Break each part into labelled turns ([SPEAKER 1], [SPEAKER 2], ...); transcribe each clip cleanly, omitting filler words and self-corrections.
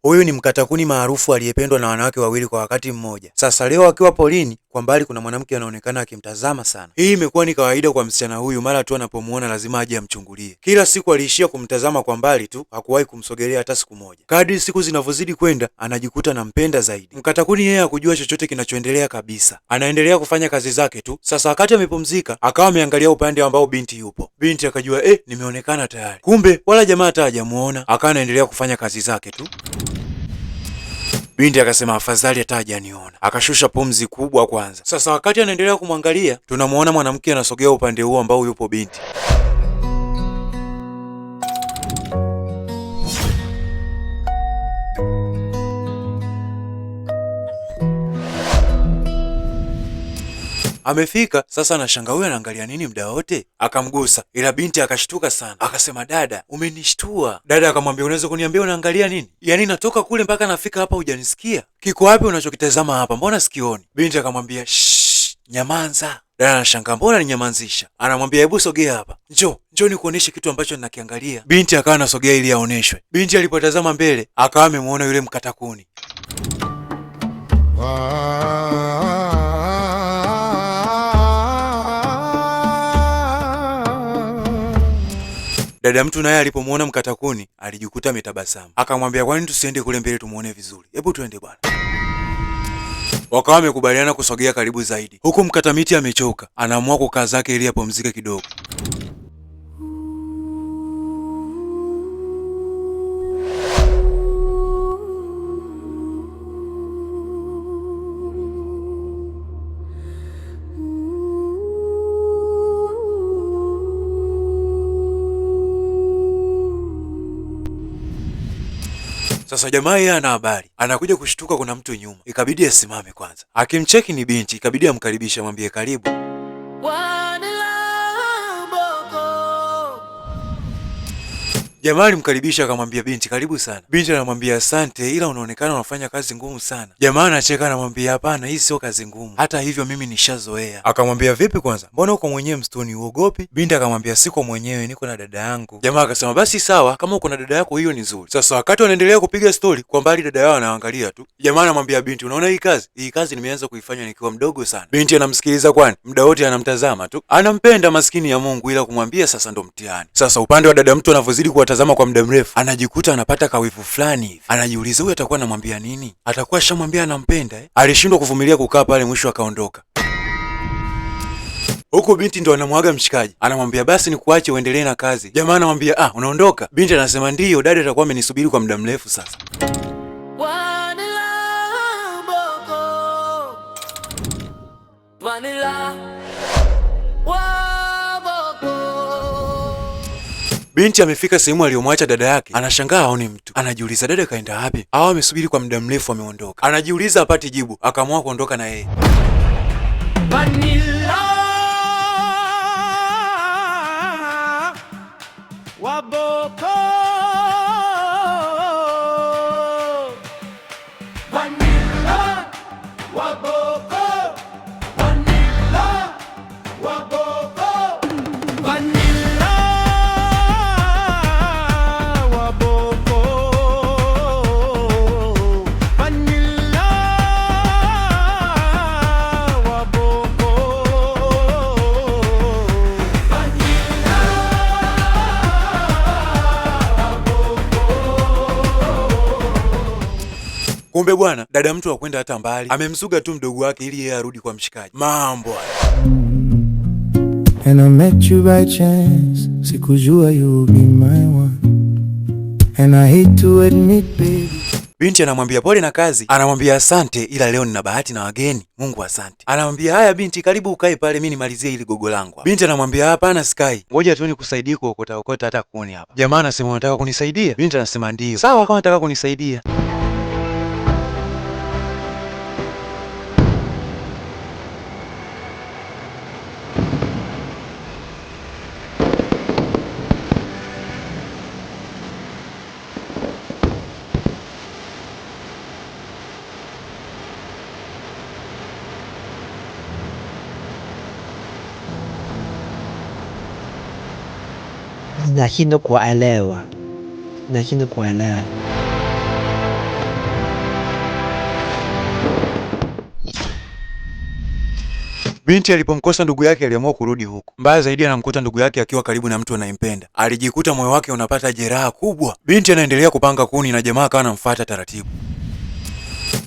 [SPEAKER 1] Huyu ni mkatakuni maarufu aliyependwa na wanawake wawili kwa wakati mmoja. Sasa leo akiwa polini, kwa mbali kuna mwanamke anaonekana akimtazama sana. Hii imekuwa ni kawaida kwa msichana huyu, mara tu anapomuona lazima aje amchungulie. Kila siku aliishia kumtazama kwa mbali tu, hakuwahi kumsogelea hata siku moja. Kadri siku zinavyozidi kwenda, anajikuta anampenda zaidi. Mkatakuni yeye hakujua chochote kinachoendelea kabisa. Anaendelea kufanya kazi zake tu. Sasa wakati amepumzika, akawa ameangalia upande ambao binti yupo. Binti akajua nimeonekana tayari. Kumbe wala jamaa hata hajamuona. Akawa anaendelea kufanya kazi zake tu. Binti akasema afadhali hata hajaniona. Akashusha pumzi kubwa kwanza. Sasa wakati anaendelea kumwangalia, tunamuona mwanamke anasogea upande huo ambao yupo binti. Amefika sasa, anashangaa huyu anaangalia nini muda wote. Akamgusa, ila binti akashtuka sana, akasema dada, umenishtua. Dada akamwambia unaweza kuniambia unaangalia nini? Yaani natoka kule mpaka nafika hapa hujanisikia? Kiko wapi unachokitazama hapa? Mbona sikioni? Binti akamwambia shh, nyamanza. Dada anashangaa mbona ninyamanzisha? Anamwambia hebu sogea hapa, njoo nikuoneshe kitu ambacho ninakiangalia. Binti akawa anasogea ili aoneshwe. Binti alipotazama mbele, akawa amemuona yule mkatakuni. Dada mtu naye alipomuona mkatakuni alijikuta ametabasamu. Akamwambia kwani tusiende kule mbele tumuone vizuri? Hebu tuende bwana. Wakawa wamekubaliana kusogea karibu zaidi. Huku mkatamiti amechoka, anaamua kukaa zake ili apumzike kidogo. Sasa jamaa yeye ana habari, anakuja kushtuka kuna mtu nyuma. Ikabidi asimame kwanza. Akimcheki ni binti, ikabidi amkaribishe, amwambie karibu. Jamaa alimkaribisha akamwambia binti karibu sana. Binti anamwambia asante, ila unaonekana unafanya kazi ngumu sana. Jamaa anacheka anamwambia hapana, hii sio kazi ngumu, hata hivyo mimi nishazoea. Akamwambia vipi kwanza, mbona uko mwenyewe msituni, uogopi? Binti akamwambia siko mwenyewe, niko na dada yangu. Jamaa akasema basi sawa, kama uko na dada yako hiyo ni nzuri. Sasa wakati wanaendelea kupiga stori, kwa mbali dada yao anaangalia tu. Jamaa anamwambia binti, unaona hii kazi nimeanza kuifanya nikiwa mdogo sana. Binti anamsikiliza kwani muda wote anamtazama tu, anampenda maskini ya Mungu, ila kumwambia sasa ndo mtihani. Sasa upande wa dada mtu anavyozidi kuwatazama kwa muda mrefu, anajikuta anapata kawivu fulani hivi. Anajiuliza huyu atakuwa anamwambia nini? Atakuwa shamwambia anampenda Alishindwa kuvumilia kukaa pale, mwisho akaondoka. Huku binti ndo anamwaga mshikaji, anamwambia basi nikuache uendelee na kazi. Jamaa anamwambia unaondoka? Binti anasema ndiyo, dada atakuwa amenisubiri kwa muda mrefu sasa. Binti amefika sehemu aliyomwacha dada yake, anashangaa haoni mtu. Anajiuliza dada kaenda wapi? Hao amesubiri kwa muda mrefu ameondoka. Anajiuliza apati jibu, akaamua kuondoka na yeye. Vanilla waboko Vanilla waboko Vanilla waboko Vanilla waboko Vanilla waboko Kumbe bwana, dada mtu hakwenda hata mbali, amemzuga tu mdogo wake ili yeye arudi kwa mshikaji. Mambo And I met you by chance, sikujua you be my one. And I hate to admit baby. Binti anamwambia pole na kazi, anamwambia asante, ila leo nina bahati na wageni. Mungu asante. Anamwambia haya binti, karibu ukae pale mimi nimalizie ili gogo langu. Binti anamwambia hapana Sky, ngoja tu nikusaidie kuokota hata kuni hapa. Jamaa anasema unataka kunisaidia? Binti anasema ndio. Sawa kama unataka kunisaidia.
[SPEAKER 2] nashindwa kuelewa.
[SPEAKER 1] Binti alipomkosa ndugu yake aliamua kurudi huku. Mbaya zaidi anamkuta ndugu yake akiwa karibu na mtu anayempenda. Alijikuta moyo wake unapata jeraha kubwa. Binti anaendelea kupanga kuni na jamaa akawa anamfuata taratibu.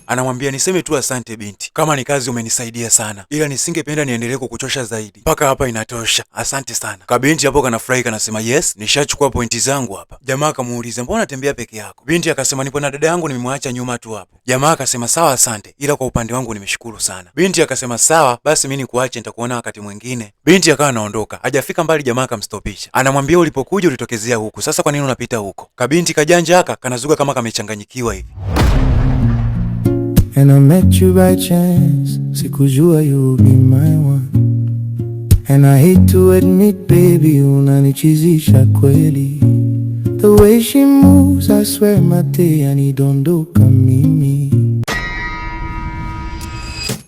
[SPEAKER 1] Anamwambia, niseme tu asante binti, kama ni kazi umenisaidia sana, ila nisingependa niendelee kukuchosha zaidi. Mpaka hapa inatosha, asante sana. Kabinti hapo kanafurahi kanasema, yes, nishachukua pointi zangu hapa. Jamaa akamuuliza, mbona unatembea peke yako? Binti akasema, nipo na dada yangu, nimemwacha nyuma tu hapo. Jamaa akasema, sawa asante, ila kwa upande wangu nimeshukuru sana. Binti akasema, sawa basi mimi nikuache, nitakuona wakati mwingine. Binti akawa anaondoka. Hajafika mbali jamaa akamstopisha. Anamwambia, ulipokuja ulitokezea huku, sasa kwa nini unapita huko? Kabinti kajanja haka kanazuka kama kamechanganyikiwa hivi.
[SPEAKER 3] And I met you by chance, sikujua you'll be my one. And I hate to admit baby, unanichizisha kweli. The way she moves, I swear mate yanidondoka mimi.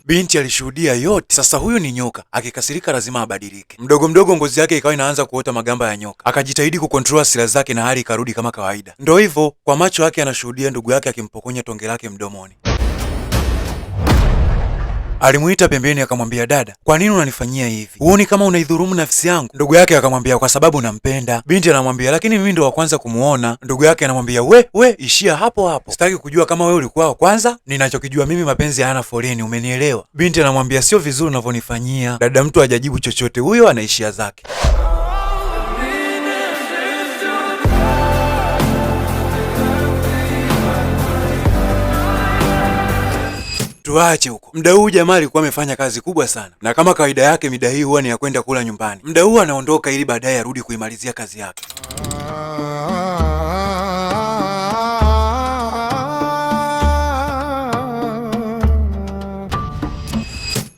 [SPEAKER 1] Binti alishuhudia yote. Sasa huyu ni nyoka, akikasirika lazima abadilike. Mdogo mdogo ngozi yake ikawa inaanza kuota magamba ya nyoka. Akajitahidi kukontrol hasira zake na hali ikarudi kama kawaida. Ndio hivyo, kwa macho yake anashuhudia ndugu yake akimpokonya tonge lake mdomoni. Alimuita pembeni akamwambia, dada, kwa nini unanifanyia hivi? Huoni kama unaidhurumu nafsi yangu? Ndugu yake akamwambia, kwa sababu nampenda. Binti anamwambia, lakini mimi ndo wa kwanza kumuona. Ndugu yake anamwambia, we, ishia hapo hapo. Sitaki kujua kama wewe ulikuwa wa kwanza. Ninachokijua mimi, mapenzi hayana foleni, umenielewa? Binti anamwambia, sio vizuri unavyonifanyia. Dada mtu hajajibu chochote, huyo anaishia zake. Tuache huko. Muda huu jamaa alikuwa amefanya kazi kubwa sana, na kama kawaida yake mida hii huwa ni ya kwenda kula nyumbani. Muda huu anaondoka ili baadaye arudi kuimalizia kazi yake.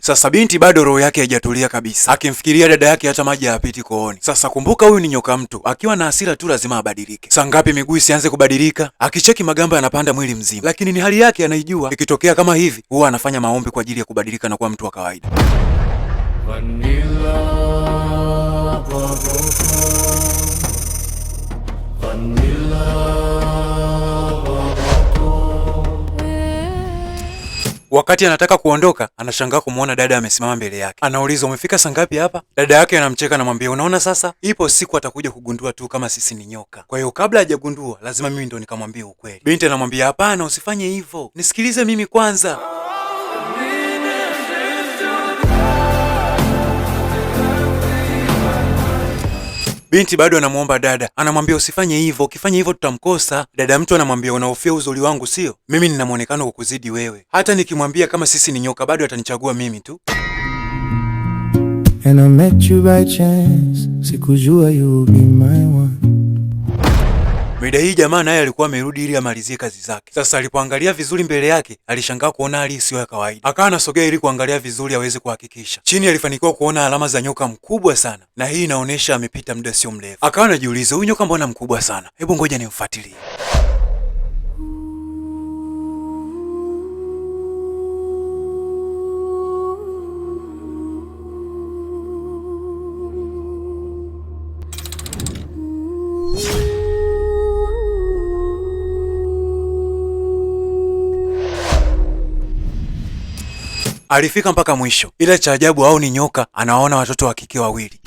[SPEAKER 1] Sasa binti bado roho yake haijatulia kabisa, akimfikiria dada yake hata maji hayapiti kooni. Sasa kumbuka, huyu ni nyoka mtu, akiwa na hasira tu lazima abadilike. Saa ngapi miguu isianze kubadilika? Akicheki magamba yanapanda mwili mzima, lakini ni hali yake anaijua. Ikitokea kama hivi, huwa anafanya maombi kwa ajili ya kubadilika na kuwa mtu wa kawaida. Wakati anataka kuondoka, anashangaa kumuona dada amesimama mbele yake. Anauliza, umefika saa ngapi hapa? Dada yake anamcheka, anamwambia, unaona sasa, ipo siku atakuja kugundua tu kama sisi ni nyoka. Kwa hiyo kabla hajagundua, lazima mimi ndo nikamwambia ukweli. Binti anamwambia, hapana, usifanye hivyo, nisikilize mimi kwanza. Binti bado anamuomba dada, anamwambia usifanye hivyo, ukifanya hivyo tutamkosa. Dada mtu anamwambia, unahofia uzuri wangu sio? Mimi nina muonekano kukuzidi wewe. Hata nikimwambia kama sisi ni nyoka bado atanichagua mimi tu.
[SPEAKER 3] And I met you by chance, sikujua you'll be my one.
[SPEAKER 1] Mida hii jamaa naye alikuwa amerudi ili amalizie kazi zake. Sasa alipoangalia vizuri mbele yake, alishangaa kuona hali isiyo ya kawaida. Akawa anasogea ili kuangalia vizuri aweze kuhakikisha. Chini alifanikiwa kuona alama za nyoka mkubwa sana, na hii inaonyesha amepita muda sio mrefu. Akawa anajiuliza, huyu nyoka mbona mkubwa sana? Hebu ngoja nimfuatilie. Alifika mpaka mwisho, ila cha ajabu au ni nyoka anaona watoto wa kike wawili.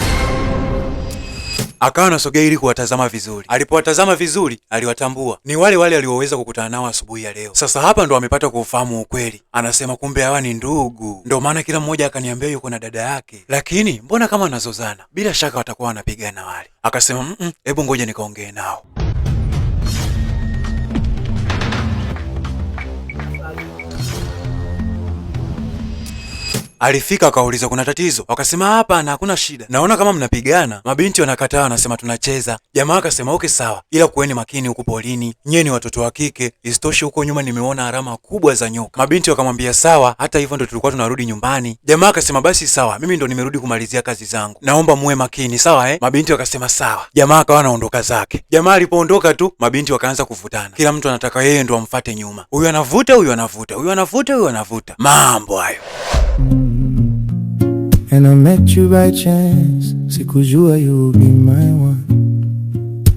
[SPEAKER 1] Akawa anasogea ili kuwatazama vizuri. Alipowatazama vizuri, aliwatambua ni wale wale alioweza kukutana nao asubuhi ya leo. Sasa hapa ndo amepata kuufahamu ukweli. Anasema kumbe hawa ni ndugu, ndo maana kila mmoja akaniambia yuko na dada yake. Lakini mbona kama wanazozana? Bila shaka watakuwa wanapigana wale. Akasema hebu ngoja nikaongee nao. Alifika akauliza kuna tatizo? Wakasema hapana, hakuna shida. Naona kama mnapigana. Mabinti wanakataa, wanasema tunacheza. Jamaa akasema okay sawa, ila kuweni makini huku polini. Nyie ni watoto wa kike. Isitoshe huko nyuma nimeona alama kubwa za nyoka. Mabinti wakamwambia sawa, hata hivyo ndo tulikuwa tunarudi nyumbani. Jamaa akasema basi sawa, mimi ndo nimerudi kumalizia kazi zangu. Naomba muwe makini, sawa Mabinti wakasema sawa. Jamaa akawa anaondoka zake. Jamaa alipoondoka tu, mabinti wakaanza kuvutana. Kila mtu anataka yeye ndo amfuate nyuma. Huyu anavuta, huyu anavuta, huyu anavuta, huyu anavuta. Mambo hayo.
[SPEAKER 3] And I met you by chance, sikujua you'll be my one.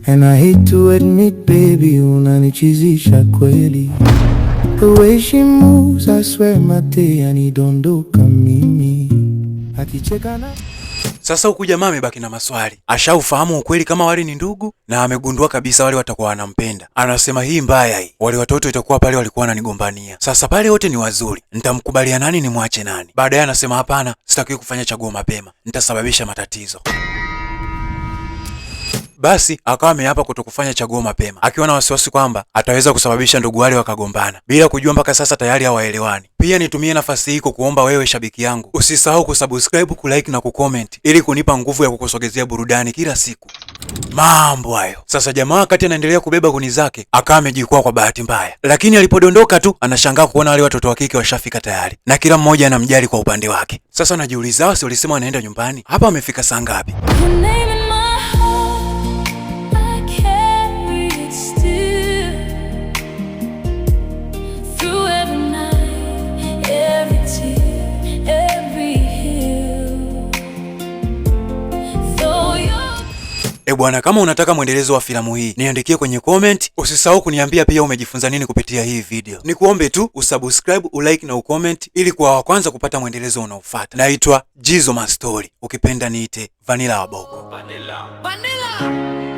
[SPEAKER 3] And I hate to admit baby, unanichizisha kweli. The way she moves, I swear mate yanidondoka mimi. Akicheka na
[SPEAKER 1] sasa huku jamaa amebaki na maswali. Ashaufahamu ukweli kama wale ni ndugu na amegundua kabisa wale watakuwa wanampenda. Anasema hii mbaya hii. Wale watoto itakuwa pale walikuwa wananigombania. Sasa pale wote ni wazuri. Nitamkubalia nani nimwache nani? Baadaye anasema hapana, sitaki kufanya chaguo mapema. Nitasababisha matatizo. Basi akawa ameapa kutokufanya chaguo mapema, akiwa na wasiwasi kwamba ataweza kusababisha ndugu wale wakagombana, bila kujua mpaka sasa tayari hawaelewani. Pia nitumie nafasi hii kukuomba wewe shabiki yangu, usisahau kusubscribe, kulike na kucomment ili kunipa nguvu ya kukusogezea burudani kila siku. Mambo hayo. Sasa jamaa wakati anaendelea kubeba kuni zake, akawa amejikwaa kwa bahati mbaya, lakini alipodondoka tu anashangaa kuona wale watoto wa kike washafika tayari na kila mmoja anamjali kwa upande wake. Sasa najiuliza, wasi walisema wanaenda nyumbani, hapa wamefika saa ngapi? Bwana, kama unataka mwendelezo wa filamu hii niandikie kwenye comment. Usisahau kuniambia pia umejifunza nini kupitia hii video. Nikuombe tu usubscribe, ulike na ucomment ili kuwa wa kwanza kupata mwendelezo unaofuata. Naitwa Jizo Mastori, ukipenda niite Vanilla wa Bongo. Vanilla.